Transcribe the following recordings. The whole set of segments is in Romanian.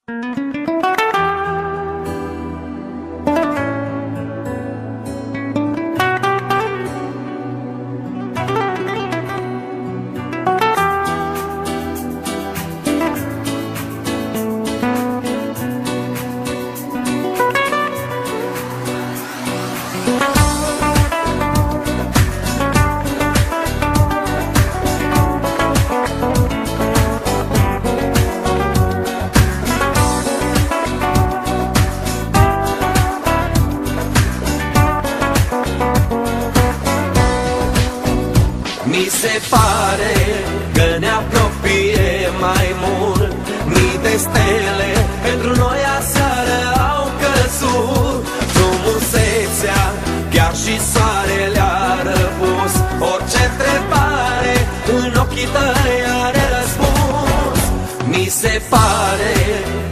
Mi se pare că ne apropie mai mult. Mii de stele pentru noi aseară au căzut. Frumusețea, chiar și soarele a răpus. Orice întrebare în ochii tăi are răspuns. Mi se pare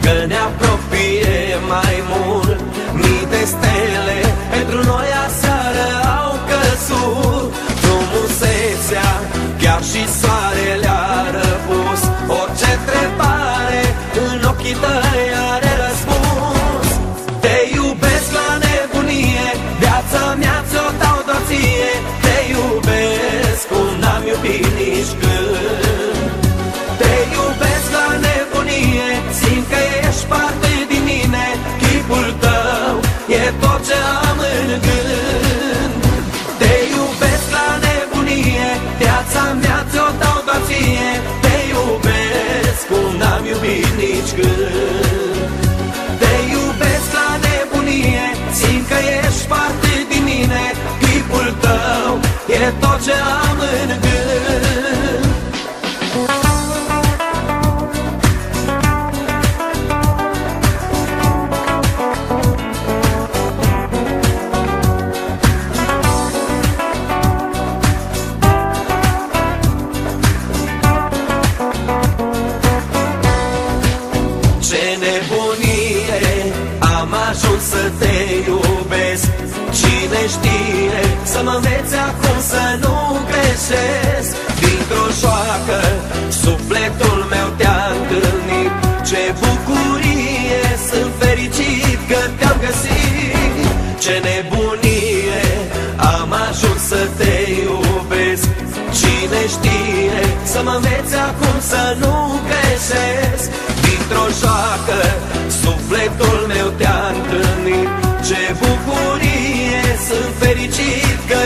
că ne apropie mai mult. Mii de stele pentru noi aseară au căzut. Frumusețea, chiar și soarele a răpus. Orice întrebare în ochii tăi are răspuns. Te iubesc la nebunie, viața mea ți-o dau doar ție. Te iubesc cum n-am iubit nici când. Te iubesc la nebunie, simt că ești parte din mine. Chipul tău e tot ce am în gând. Te iubesc la nebunie, viața mea ți-o dau doar ție. Te iubesc cum n-am iubit nici când. Te iubesc la nebunie, simt că ești parte din mine. Chipul tău e tot ce am în gând. Ce nebunie, am ajuns să te iubesc. Cine știe să mă înveți acum să nu greșesc. Dintr-o joacă sufletul meu te-a întâlnit. Ce bucurie, sunt fericit că te-am găsit. Ce nebunie, am ajuns să te iubesc. Cine știe să mă înveți acum să nu greșesc. Dintr-o joacă sufletul meu te-a întâlnit. Ce bucurie, sunt fericit că